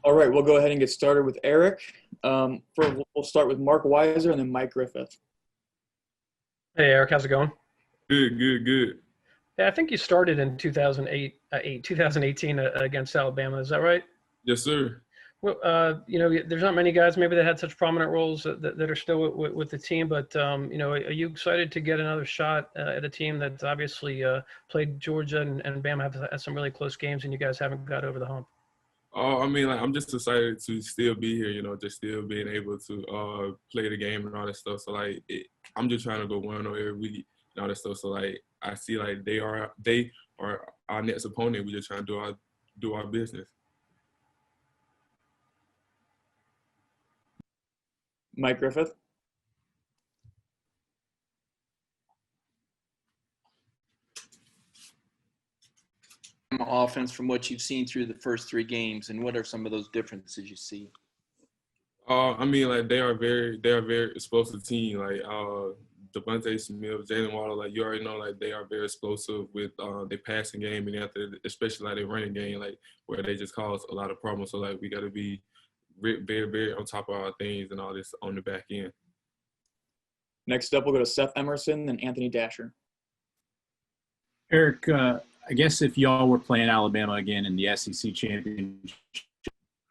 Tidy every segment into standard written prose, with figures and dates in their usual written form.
All right, we'll go ahead and get started with Eric. We'll start with Mark Weiser and then Mike Griffith. Hey Eric, how's it going? Good, good, good. Yeah, I think you started in 2018 against Alabama. Is that right? Yes, sir. Well, there's not many guys maybe that had such prominent roles that are still with the team. But are you excited to get another shot at a team that's obviously played Georgia and Bama have had some really close games, and you guys haven't got over the hump? I'm just excited to still be here, just still being able to play the game and all that stuff. So, I'm just trying to go 1-0 every week and all that stuff. So, I see, they are our next opponent. We just trying to do our business. Mike Griffith. Offense from what you've seen through the first three games, and what are some of those differences you see? They are very explosive team. Devontae Smith, Jalen Waddle, you already know, they are very explosive with their passing game and especially their running game, where they just cause a lot of problems. So we got to be very, very on top of our things and all this on the back end. Next up, we'll go to Seth Emerson and Anthony Dasher. Eric, I guess if y'all were playing Alabama again in the SEC championship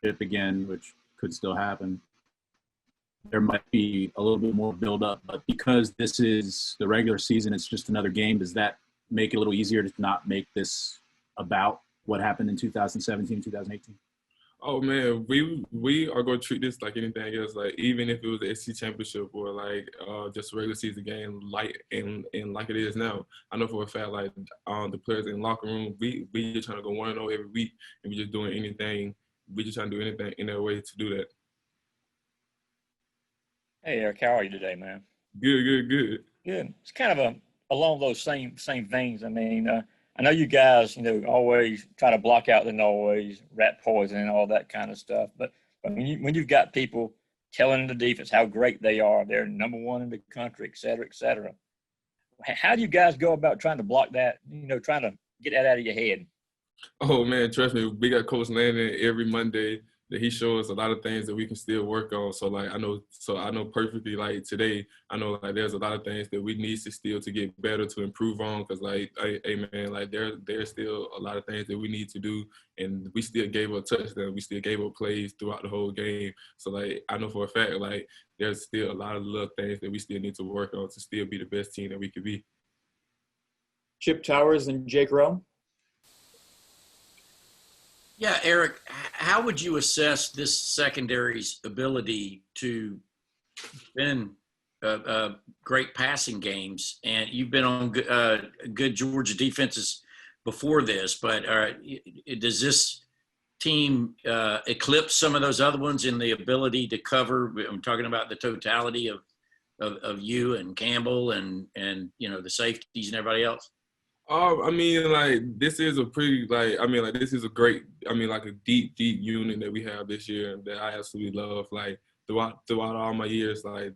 again, which could still happen, there might be a little bit more build-up. But because this is the regular season, it's just another game, does that make it a little easier to not make this about what happened in 2017, 2018? Oh man, we are going to treat this like anything else. Even if it was the SEC championship or just a regular season game, and like it is now. I know for a fact, the players in the locker room, we just trying to go 1-0 every week, and we just doing anything. We just trying to do anything in their way to do that. Hey Eric, how are you today, man? Good, good, good. Good. It's kind of along those same veins. I know you guys, always try to block out the noise, rat poison, and all that kind of stuff. But when you've got people telling the defense how great they are, they're number one in the country, et cetera, et cetera. How do you guys go about trying to block that? Trying to get that out of your head? Oh man, trust me, we got Coach Landon every Monday that he shows us a lot of things that we can still work on. I know perfectly, today, I know there's a lot of things that we need to still to get better, to improve on, because there's still a lot of things that we need to do, and we still gave up touchdowns, we still gave up plays throughout the whole game. So I know for a fact there's still a lot of little things that we still need to work on to still be the best team that we could be. Chip Towers and Jake Rowe. Yeah, Eric, how would you assess this secondary's ability to win great passing games? And you've been on good Georgia defenses before this, but does this team eclipse some of those other ones in the ability to cover? I'm talking about the totality of you and Campbell and the safeties and everybody else. This is a pretty, this is a great, a deep unit that we have this year that I absolutely love. Throughout all my years, I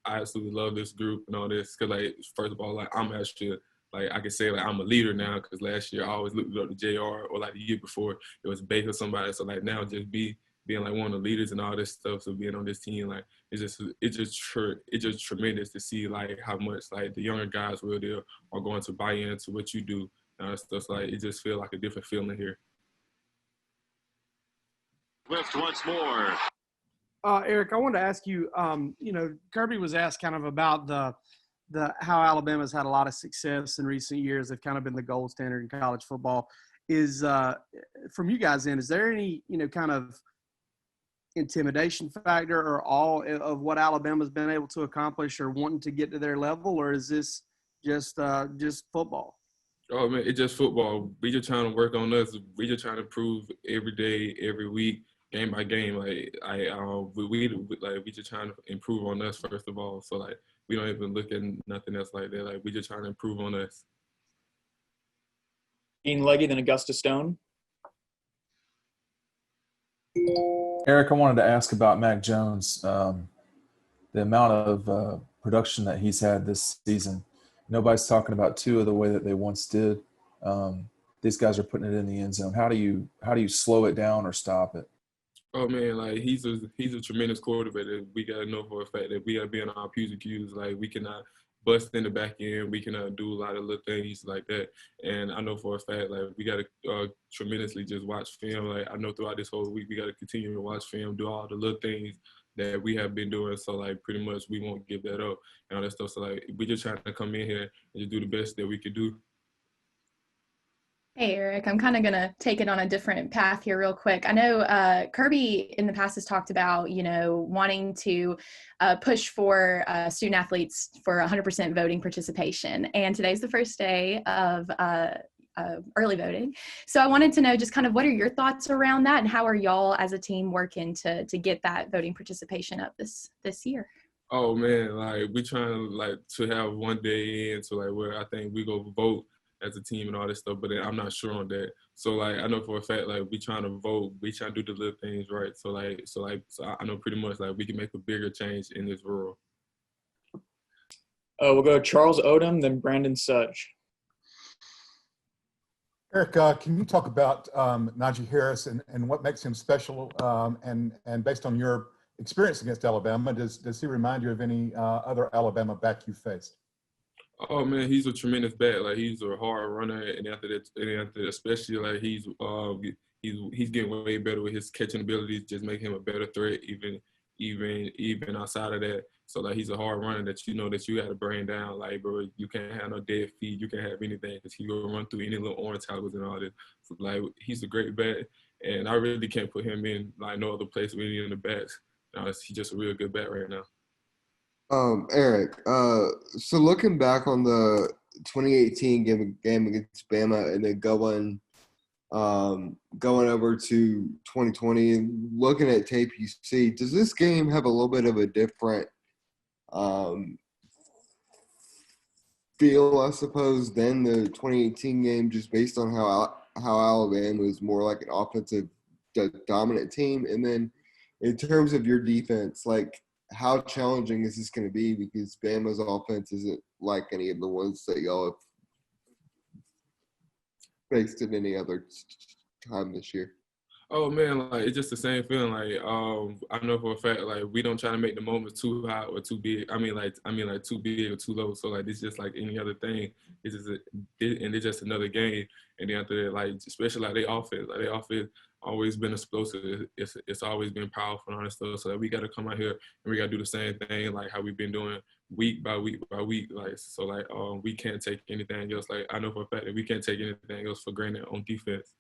absolutely love this group and all this. Because, first of all, I'm actually, I can say, I'm a leader now, because last year I always looked up to JR, or the year before it was Baker or somebody. So, now just being one of the leaders and all this stuff, so being on this team, it's just tremendous to see how much the younger guys really are going to buy into what you do and all that stuff. It just feels like a different feeling here. Swift once more. Eric, I wanted to ask you, Kirby was asked kind of about the how Alabama's had a lot of success in recent years. They've kind of been the gold standard in college football. Is from you guys is there any kind of intimidation factor or all of what Alabama's been able to accomplish or wanting to get to their level, or is this just football? Oh man, it's just football. We just trying to work on us. We just trying to improve every day, every week, game by game. We just trying to improve on us first of all. So we don't even look at nothing else like that. We just trying to improve on us. Ian Leggy, then Augusta Stone. Eric, I wanted to ask about Mac Jones, the amount of production that he's had this season. Nobody's talking about Tua the way that they once did. These guys are putting it in the end zone. How do you slow it down or stop it? Oh man, like he's a tremendous quarterback. That we gotta know for a fact that we gotta be on our P's and Q's. Like we cannot bust in the back end. We cannot do a lot of little things like that. And I know for a fact like we gotta tremendously just watch film. Like I know throughout this whole week we gotta continue to watch film, do all the little things that we have been doing. So like pretty much we won't give that up and all that stuff. So like we just trying to come in here and just do the best that we could do. Hey, Eric, I'm kind of going to take it on a different path here real quick. I know Kirby in the past has talked about, wanting to push for student athletes for 100% voting participation. And today's the first day of early voting. So I wanted to know just kind of what are your thoughts around that and how are y'all as a team working to get that voting participation up this year? Oh man, like we trying to have one day in to like where I think we go vote as a team and all this stuff, but I'm not sure on that. So like I know for a fact like we trying to vote, we trying to do the little things right. So I know pretty much like we can make a bigger change in this world. We'll go Charles Odom, then Brandon Sudge. Eric, can you talk about Najee Harris and what makes him special? And based on your experience against Alabama, does he remind you of any other Alabama back you faced? Oh man, he's a tremendous back. Like he's a hard runner, and after that, especially like he's getting way better with his catching abilities. Just make him a better threat, even outside of that. So like he's a hard runner that you got to bring down. Like bro, you can't have no dead feet. You can't have anything because he will run through any little orange tackles and all this. So like he's a great back, and I really can't put him in like no other place with any of the backs. He's just a real good back right now. Eric, so looking back on the 2018 game against Bama and then going over to 2020 and looking at tape you see, does this game have a little bit of a different feel, I suppose, than the 2018 game, just based on how Alabama was more like an offensive dominant team? And then in terms of your defense, like, how challenging is this going to be? Because Bama's offense isn't like any of the ones that y'all have faced at any other time this year. Oh man, like it's just the same feeling. Like I know for a fact, like we don't try to make the moments too hot or too big. I mean like too big or too low. So like it's just like any other thing. It's just another game. And then after that, like especially like their offense always been explosive. It's always been powerful and all that stuff. So like, we got to come out here and we got to do the same thing like how we've been doing week by week by week. Like so like we can't take anything else. Like I know for a fact that we can't take anything else for granted on defense.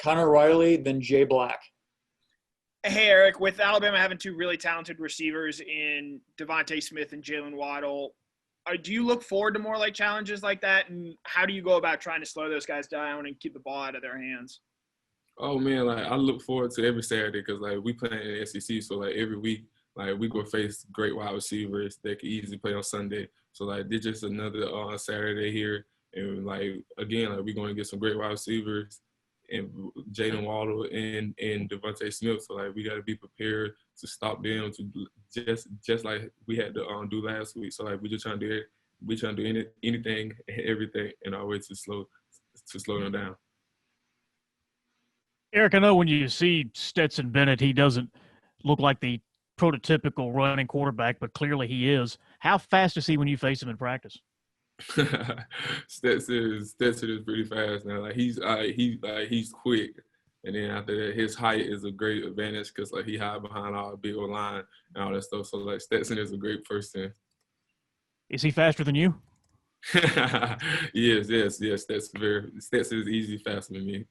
Connor Riley, then Jay Black. Hey, Eric, with Alabama having two really talented receivers in Devontae Smith and Jalen Waddle, do you look forward to more like challenges like that? And how do you go about trying to slow those guys down and keep the ball out of their hands? Oh man, like I look forward to every Saturday because like we play in the SEC, so like every week, like we go face great wide receivers that can easily play on Sunday. So like this just another Saturday here, and like again, like we're going to get some great wide receivers and Jalen Waddle and Devontae Smith. So like we got to be prepared to stop them to just like we had to do last week. So like we trying to do anything and everything in our way to slow them down. Eric, I know when you see Stetson Bennett, he doesn't look like the prototypical running quarterback, but clearly he is. How fast is he when you face him in practice? Stetson is pretty fast now. Like he's quick, and then after that, his height is a great advantage because like he hide behind our big old line and all that stuff. So like Stetson is a great person. Is he faster than you? Yes. Stetson is easy faster than me.